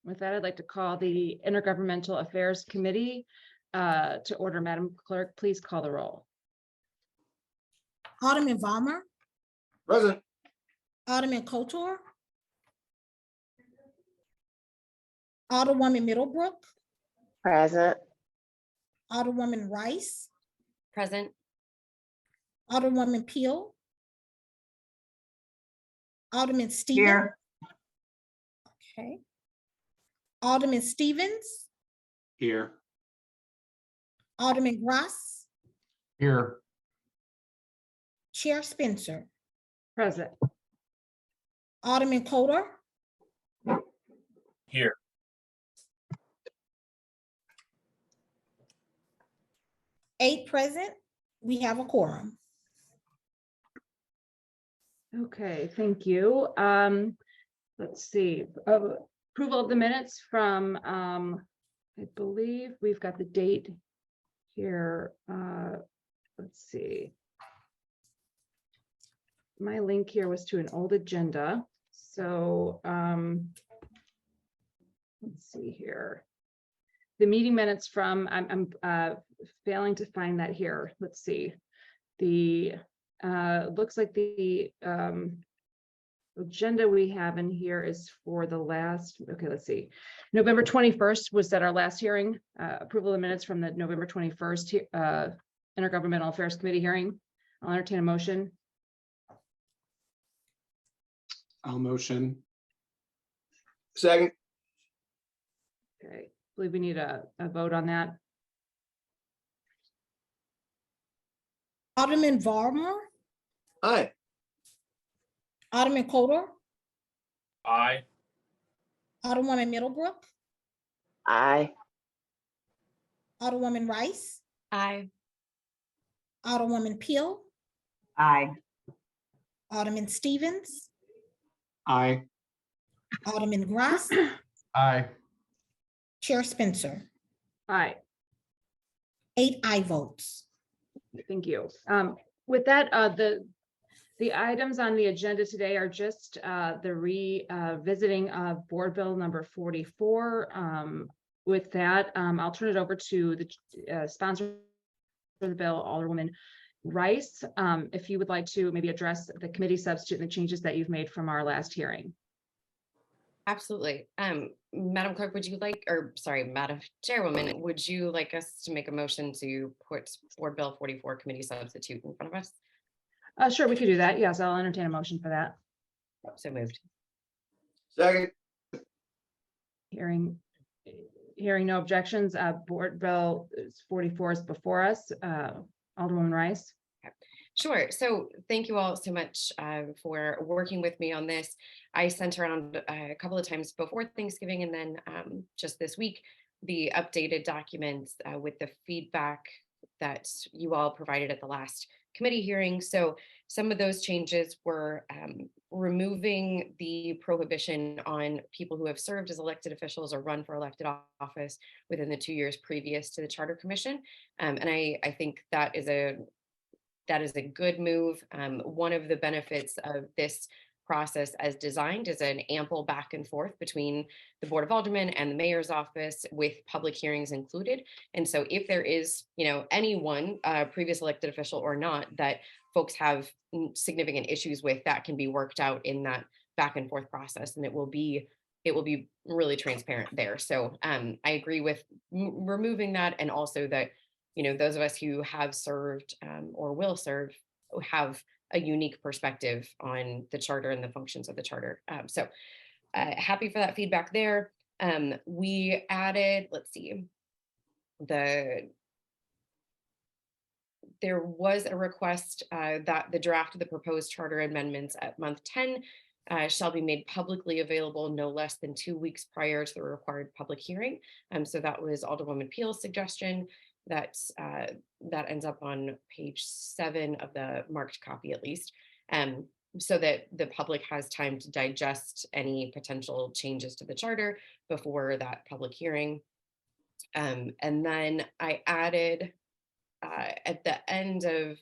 With that, I'd like to call the Intergovernmental Affairs Committee to order. Madam Clerk, please call the roll. Alderman Varmer, Present. Alderman Kotor, Alderwoman Middlebrook, Present. Alderwoman Rice, Present. Alderwoman Peel, Alderman Stevens. Here. Okay. Alderman Stevens, Here. Alderman Grass, Here. Chair Spencer, Present. Alderman Coder, Here. eight present. We have a quorum. Okay, thank you. Let's see. Approval of the minutes from, I believe we've got the date here. Let's see. My link here was to an old agenda. So let's see here. The meeting minutes from, I'm failing to find that here. Let's see. The looks like the agenda we have in here is for the last, okay, let's see. November 21st was that our last hearing, approval of the minutes from the November 21st Intergovernmental Affairs Committee hearing. I'll entertain a motion. I'll motion. Second. Okay, I believe we need a vote on that. Alderman Varmer, Aye. Alderman Coder, Aye. Alderwoman Middlebrook, Aye. Alderwoman Rice, Aye. Alderwoman Peel, Aye. Alderman Stevens, Aye. Alderman Grass, Aye. Chair Spencer, Aye. 8 aye votes. Thank you. With that, the items on the agenda today are just the revisiting of Board Bill number 44. With that, I'll turn it over to the sponsor for the bill, Alderwoman Rice, if you would like to maybe address the committee substitute and the changes that you've made from our last hearing. Absolutely. Madam Clerk, would you like, or sorry, Madam Chairwoman, would you like us to make a motion to put Board Bill 44 committee substitute in front of us? Sure, we could do that. Yes, I'll entertain a motion for that. So moved. Second. Hearing no objections, Board Bill 44 is before us. Alderwoman Rice. Sure. So thank you all so much for working with me on this. I sent around a couple of times before Thanksgiving and then just this week, the updated documents with the feedback that you all provided at the last committee hearing. So some of those changes were removing the prohibition on people who have served as elected officials or run for elected office within the 2 years previous to the Charter Commission. And I think that is a good move. One of the benefits of this process as designed is an ample back and forth between the Board of Aldermen and the mayor's office with public hearings included. And so if there is, anyone, previous elected official or not, that folks have significant issues with, that can be worked out in that back and forth process, and it will be really transparent there. So I agree with removing that, and also that those of us who have served or will serve have a unique perspective on the charter and the functions of the charter. So happy for that feedback there. We added, let's see, there was a request that the draft of the proposed charter amendments at month 10 shall be made publicly available no less than 2 weeks prior to the required public hearing. So that was Alderwoman Peel's suggestion. That ends up on page 7 of the marked copy, at least, so that the public has time to digest any potential changes to the charter before that public hearing. And then I added at the end of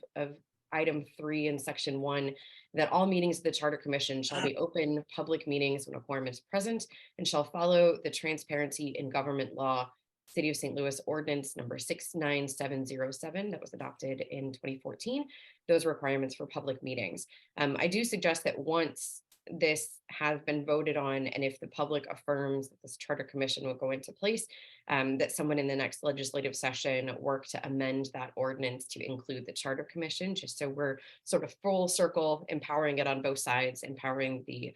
item 3 in section 1, that all meetings of the Charter Commission shall be open public meetings when a quorum is present and shall follow the transparency in government law, City of St. Louis Ordinance number 69707 that was adopted in 2014, those requirements for public meetings. I do suggest that once this has been voted on, and if the public affirms that this Charter Commission will go into place, that someone in the next legislative session work to amend that ordinance to include the Charter Commission, just so we're sort of full circle, empowering it on both sides, empowering the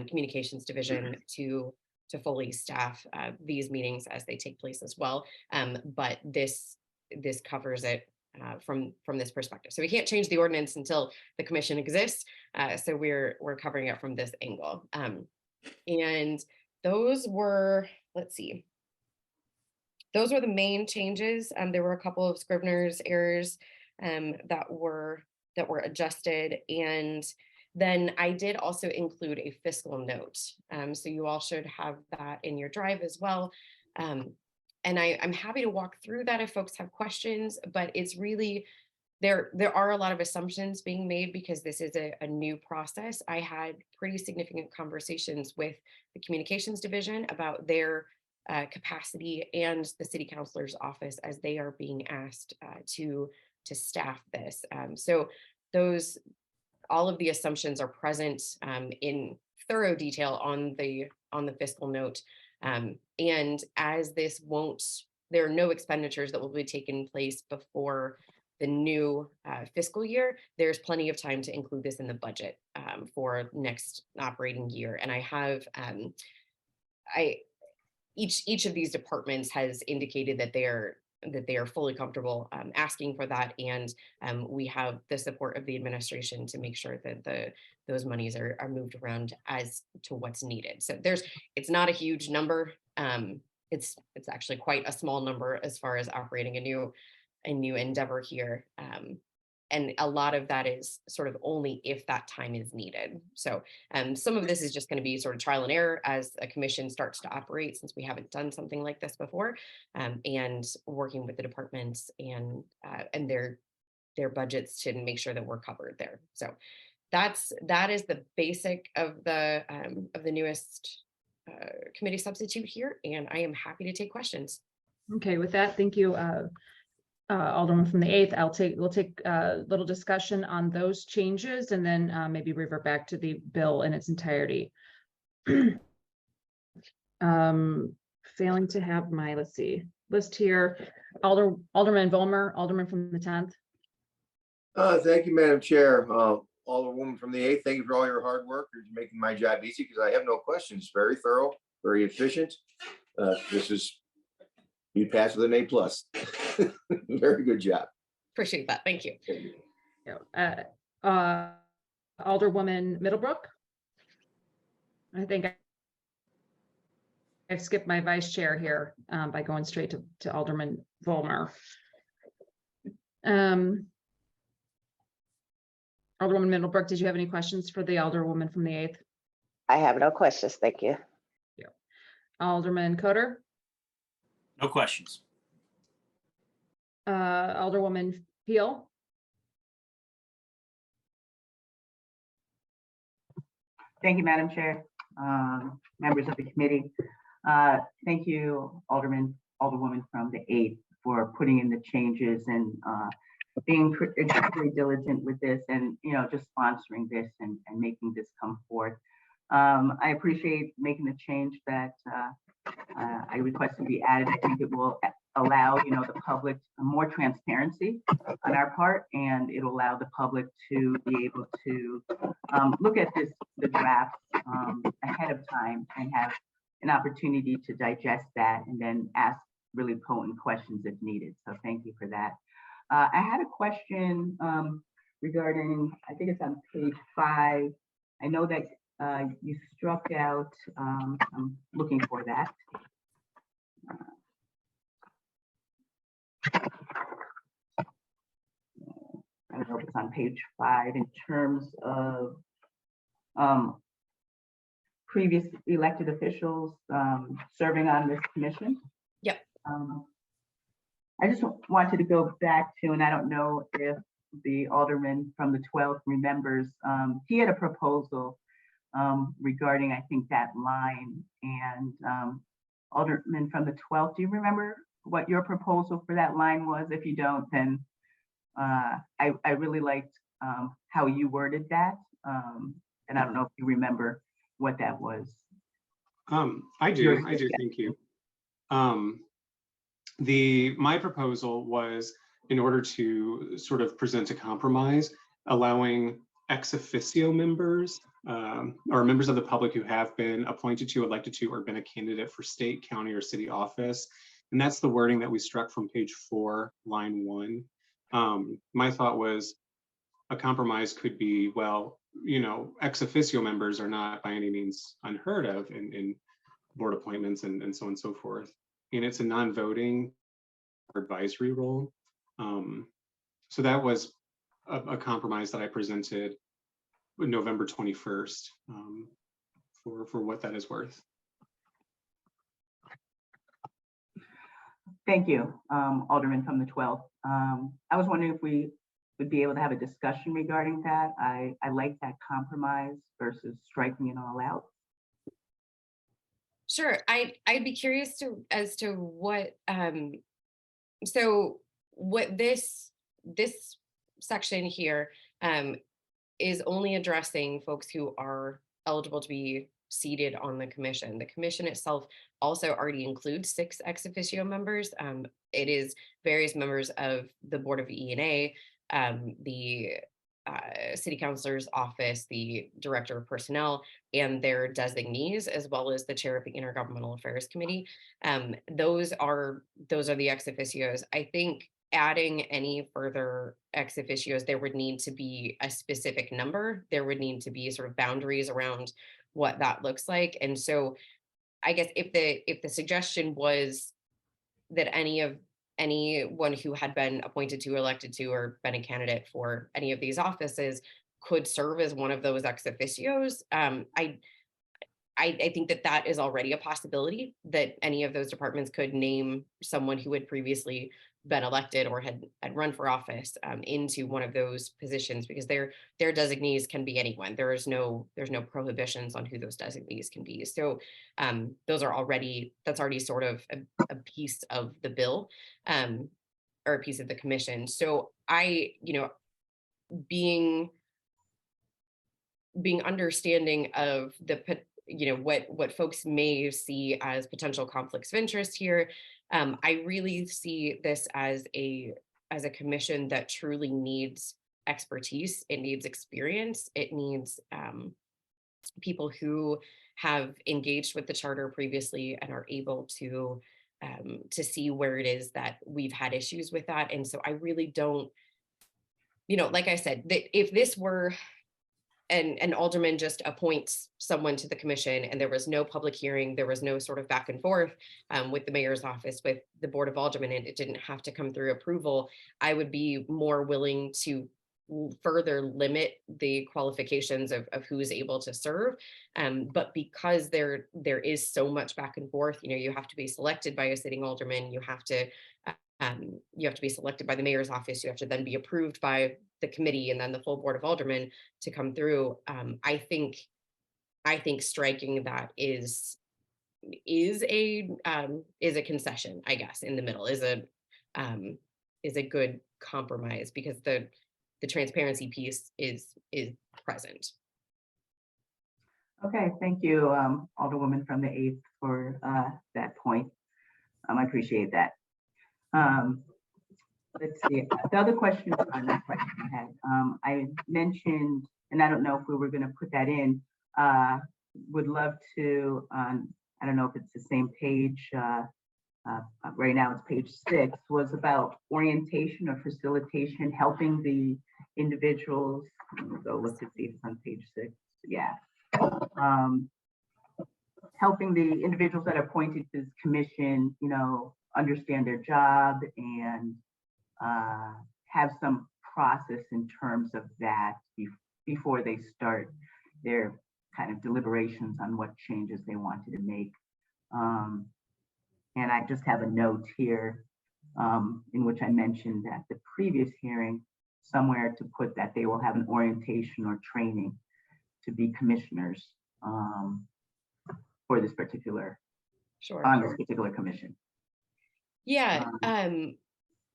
communications division to fully staff these meetings as they take place as well. But this covers it from this perspective. So we can't change the ordinance until the commission exists. So we're covering it from this angle. And those were, let's see, those were the main changes. There were a couple of Scrivener's errors that were adjusted. And then I did also include a fiscal note. So you all should have that in your drive as well. And I'm happy to walk through that if folks have questions, but it's really, there are a lot of assumptions being made because this is a new process. I had pretty significant conversations with the communications division about their capacity and the city councilor's office as they are being asked to staff this. So all of the assumptions are present in thorough detail on the fiscal note. And as there are no expenditures that will be taking place before the new fiscal year, there's plenty of time to include this in the budget for next operating year. And I have, each of these departments has indicated that they are fully comfortable asking for that, and we have the support of the administration to make sure that those monies are moved around as to what's needed. So it's not a huge number. It's actually quite a small number as far as operating a new endeavor here. And a lot of that is sort of only if that time is needed. So some of this is just going to be sort of trial and error as a commission starts to operate, since we haven't done something like this before, and working with the departments and their budgets to make sure that we're covered there. So that is the basic of the newest committee substitute here, and I am happy to take questions. Okay, with that, thank you, Alderman from the 8th. We'll take a little discussion on those changes and then maybe revert back to the bill in its entirety. Failing to have my, let's see, list here. Alderman Vollmer, Alderman from the 10th. Thank you, Madam Chair. Alderwoman from the 8th, thank you for all your hard work. You're making my job easy because I have no questions. Very thorough, very efficient. You passed with an A+. Very good job. Appreciate that. Thank you. Alderwoman Middlebrook. I think I've skipped my vice chair here by going straight to Alderman Vollmer. Alderwoman Middlebrook, did you have any questions for the Alderwoman from the 8th? I have no questions. Thank you. Yeah. Alderman Coder. No questions. Alderwoman Peel. Thank you, Madam Chair, members of the committee. Thank you, Alderwoman from the 8th, for putting in the changes and being extremely diligent with this, and just sponsoring this and making this come forth. I appreciate making the change that I request to be added. I think it will allow the public more transparency on our part, and it'll allow the public to be able to look at the draft ahead of time and have an opportunity to digest that and then ask really potent questions if needed. So thank you for that. I had a question regarding, I think it's on page 5. I know that you struck out, I'm looking for that. I don't know if it's on page 5 in terms of previous elected officials serving on this commission. Yep. I just wanted to go back to, and I don't know if the alderman from the 12th remembers, he had a proposal regarding, I think, that line. And Alderman from the 12th, do you remember what your proposal for that line was? If you don't, then I really liked how you worded that. And I don't know if you remember what that was. I do, thank you. My proposal was, in order to sort of present a compromise, allowing ex officio members or members of the public who have been appointed to, elected to, or been a candidate for state, county, or city office. And that's the wording that we struck from page 4, line 1. My thought was a compromise could be, well, you know, ex officio members are not by any means unheard of in board appointments and so on and so forth. And it's a non-voting advisory role. So that was a compromise that I presented November 21st for what that is worth. Thank you, Alderman from the 12th. I was wondering if we would be able to have a discussion regarding that. I like that compromise versus striking it all out. Sure, I'd be curious as to what so what this section here is only addressing folks who are eligible to be seated on the commission. The commission itself also already includes 6 ex officio members. It is various members of the Board of E&A, the city councilor's office, the director of personnel, and their designees, as well as the chair of the Intergovernmental Affairs Committee. Those are the ex officios. I think adding any further ex officios, there would need to be a specific number. There would need to be sort of boundaries around what that looks like. And so I guess if the suggestion was that anyone who had been appointed to, elected to, or been a candidate for any of these offices could serve as one of those ex officios, I think that is already a possibility, that any of those departments could name someone who had previously been elected or had run for office into one of those positions, because their designees can be anyone. There's no prohibitions on who those designees can be. So that's already sort of a piece of the bill, or a piece of the commission. So being understanding of what folks may see as potential conflicts of interest here. I really see this as a commission that truly needs expertise. It needs experience. It needs people who have engaged with the charter previously and are able to see where it is that we've had issues with that. And so I really don't, like I said, that if this were an alderman just appoints someone to the commission and there was no public hearing, there was no sort of back and forth with the mayor's office, with the board of aldermen, and it didn't have to come through approval, I would be more willing to further limit the qualifications of who is able to serve. But because there is so much back and forth, you have to be selected by a sitting alderman, you have to be selected by the mayor's office, you have to then be approved by the committee and then the full board of aldermen to come through. I think striking that is a concession, I guess, in the middle, is a good compromise, because the transparency piece is present. Okay, thank you, Alderwoman from the 8th, for that point. I appreciate that. Let's see, the other question I had, I mentioned, and I don't know if we were going to put that in, would love to, I don't know if it's the same page, right now it's page 6, was about orientation or facilitation, helping the individuals. Let me go look to see if it's on page 6. Yeah. Helping the individuals that are appointed to this commission, understand their job and have some process in terms of that before they start their kind of deliberations on what changes they wanted to make. And I just have a note here in which I mentioned at the previous hearing somewhere to put that they will have an orientation or training to be commissioners for this particular, Sure. on this particular commission. Yeah,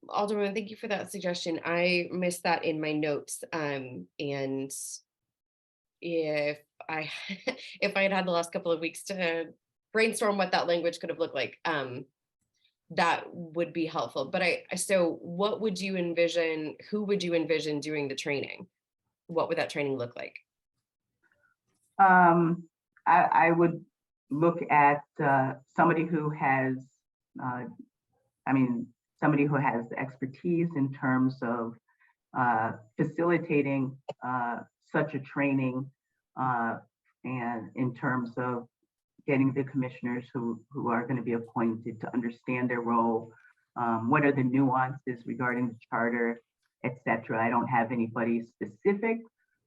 Alderman, thank you for that suggestion. I missed that in my notes. And if I if I had had the last couple of weeks to brainstorm what that language could have looked like, that would be helpful. But so what would you envision, who would you envision doing the training? What would that training look like? I would look at somebody who has, somebody who has expertise in terms of facilitating such a training, and in terms of getting the commissioners who are going to be appointed to understand their role, what are the nuances regarding the charter, etc. I don't have anybody specific,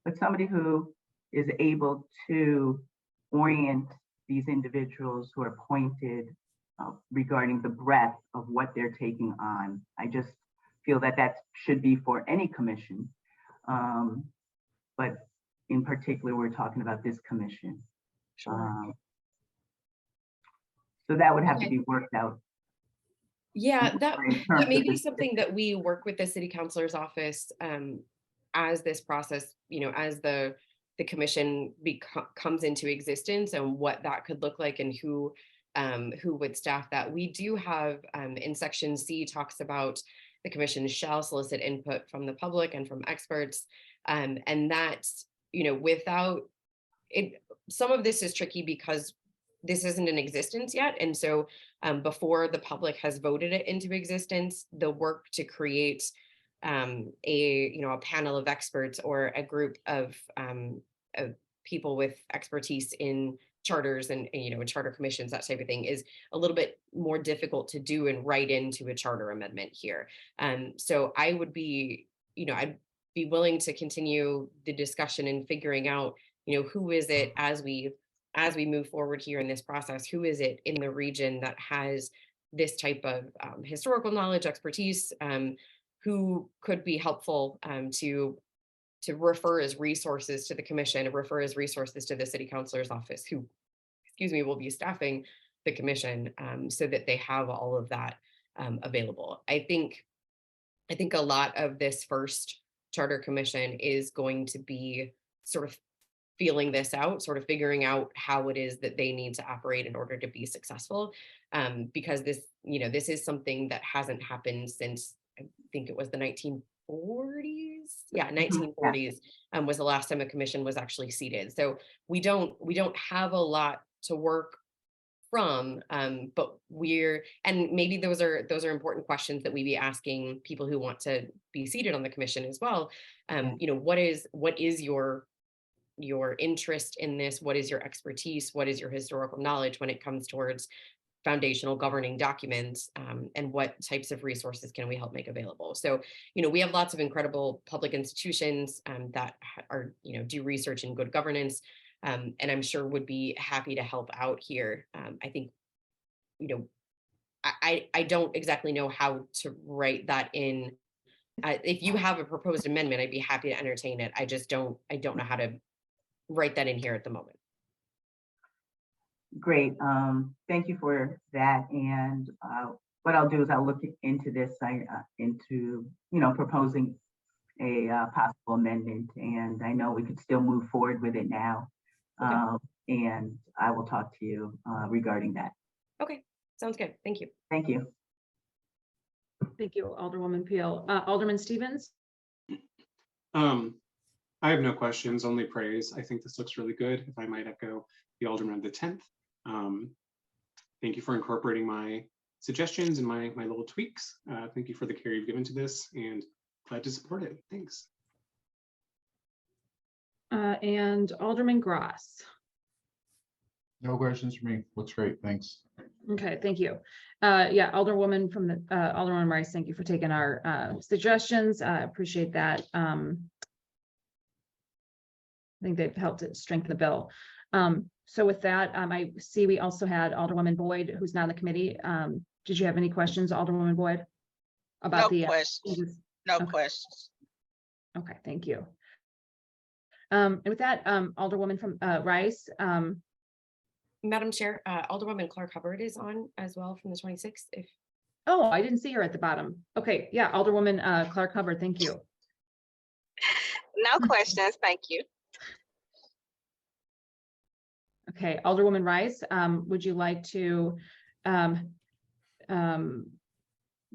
but somebody who is able to orient these individuals who are appointed regarding the breadth of what they're taking on. I just feel that that should be for any commission. But in particular, we're talking about this commission. Sure. So that would have to Okay. be worked out. Yeah, that in terms may of be the- something that we work with the city councilor's office as this process, as the commission comes into existence, and what that could look like, and who would staff that. We do have in section C talks about the commission shall solicit input from the public and from experts, and that's without it. Some of this is tricky because this isn't in existence yet, and so before the public has voted it into existence, the work to create a panel of experts or a group of people with expertise in charters and charter commissions, that type of thing, is a little bit more difficult to do and write into a charter amendment here. So I would be, I'd be willing to continue the discussion and figuring out, who is it as we move forward here in this process, who is it in the region that has this type of historical knowledge, expertise, who could be helpful to refer as resources to the commission, and refer as resources to the city councilor's office, who, will be staffing the commission, so that they have all of that available. I think a lot of this first charter commission is going to be sort of feeling this out, sort of figuring out how it is that they need to operate in order to be successful, because this is something that hasn't happened since, I think it was the 1940s. Yeah, 1940s was the last time a commission was actually seated. So we don't have a lot to work from, but and maybe those are important questions that we be asking people who want to be seated on the commission as well. What is your interest in this? What is your expertise? What is your historical knowledge when it comes towards foundational governing documents, and what types of resources can we help make available? So, we have lots of incredible public institutions that are, do research in good governance, and I'm sure would be happy to help out here. I think, I don't exactly know how to write that in. If you have a proposed amendment, I'd be happy to entertain it. I don't know how to write that in here at the moment. Great. Thank you for that. And what I'll do is I'll look into this, into proposing a possible amendment, and I know we could still move forward with it now. Okay. And I will talk to you regarding that. Okay, sounds good. Thank you. Thank you. Thank you, Alderwoman Peel. Alderman Stevens? I have no questions, only praise. I think this looks really good. If I might echo the Alderman of the 10th. Thank you for incorporating my suggestions and my little tweaks. Thank you for the care you've given to this, and glad to support it. Thanks. And Alderman Gross. No questions for me. Looks great. Thanks. Okay, thank you. Yeah, Alderwoman from the Alderwoman Rice, thank you for taking our suggestions. I appreciate that. I think they've helped to strengthen the bill. So with that, I see we also had Alderwoman Boyd, who's now on the committee. Did you have any questions, Alderwoman Boyd? About No questions. No Okay. questions. Okay, thank you. And with that, Alderwoman from Rice, Madam Chair, Alderwoman Clark Hubbard is on as well from the 26th. If oh, I didn't see her at the bottom. Okay, yeah, Alderwoman Clark Hubbard, thank you. No questions, thank you. Okay, Alderwoman Rice, would you like to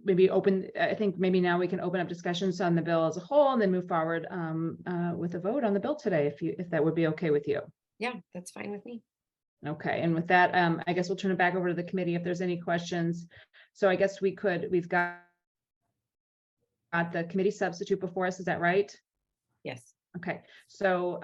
maybe open, I think maybe now we can open up discussions on the bill as a whole and then move forward with a vote on the bill today, if that would be okay with you. yeah, that's fine with me. Okay, and with that, I guess we'll turn it back over to the committee if there's any questions. So I guess we've got the committee substitute before us, is that right? Yes. Okay, so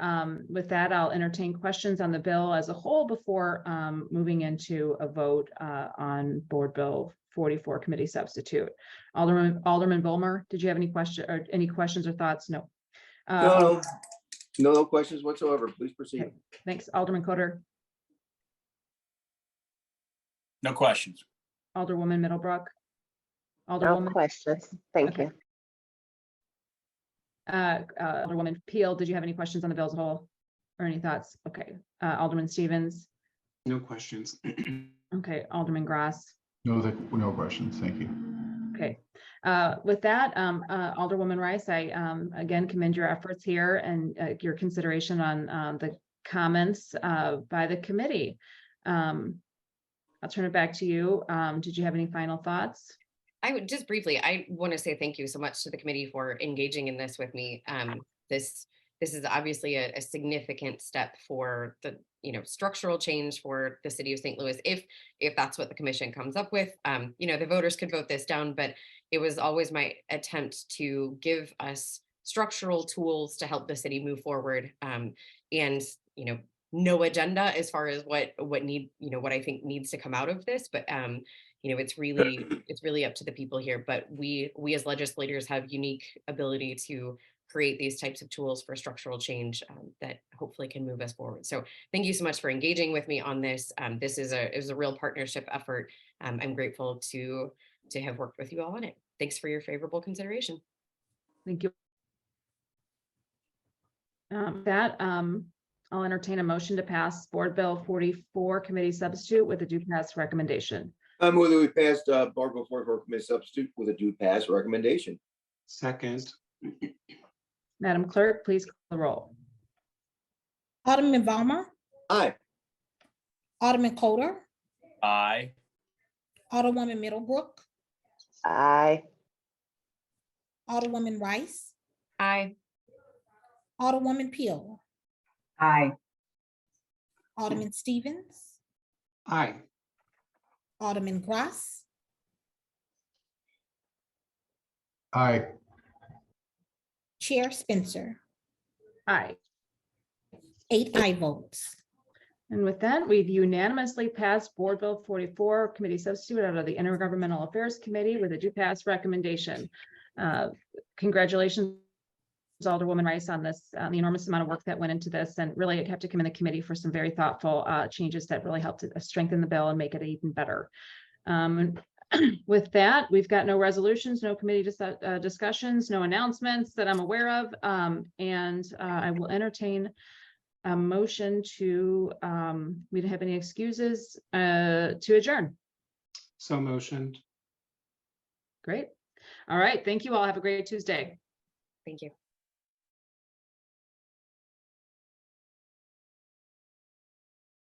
with that, I'll entertain questions on the bill as a whole before moving into a vote on Board Bill 44 committee substitute. Alderman Bulmer, did you have any questions or thoughts? No. No questions whatsoever. Please proceed. Okay. Thanks, Alderman Coder, No questions. Alderwoman Middlebrook. No Alderwoman, questions. Thank Okay. you. Alderwoman Peel, did you have any questions on the bill as a whole or any thoughts? Okay, Alderman Stevens. No questions. Okay, Alderman Gross. No questions. Thank you. Okay, with that, Alderwoman Rice, I again commend your efforts here and your consideration on the comments by the committee. I'll turn it back to you. Did you have any final thoughts? I would just briefly, I want to say thank you so much to the committee for engaging in this with me. This is obviously a significant step for the structural change for the city of St. Louis. If that's what the commission comes up with, the voters could vote this down, but it was always my attempt to give us structural tools to help the city move forward. And no agenda as far as what I think needs to come out of this, but it's really up to the people here. But we as legislators have unique ability to create these types of tools for structural change that hopefully can move us forward. So thank you so much for engaging with me on this. This is a real partnership effort. I'm grateful to have worked with you all on it. Thanks for your favorable consideration. Thank you. I'll entertain a motion to pass Board Bill 44 committee substitute with a due pass recommendation. I move that we passed Board Bill 44 committee substitute with a due pass recommendation. Second. Madam Clerk, please call the roll. Alderman Valmer, Aye. Alderman Coder, Aye. Alderwoman Middlebrook, Aye. Alderwoman Rice, Aye. Alderwoman Peel, Aye. Alderman Stevens, Aye. Alderman Gross, Aye. Chair Spencer, Aye. 8 aye votes. And with that, we've unanimously passed Board Bill 44 committee substitute out of the Intergovernmental Affairs Committee with a due pass recommendation. Congratulations, Alderwoman Rice, on this, the enormous amount of work that went into this, and really I have to commend the committee for some very thoughtful changes that really helped to strengthen the bill and make it even better. With that, we've got no resolutions, no committee discussions, no announcements that I'm aware of, and I will entertain a motion to, we don't have any excuses, to adjourn. So motioned. Great. All right. Thank you all. Have a great Tuesday. Thank you.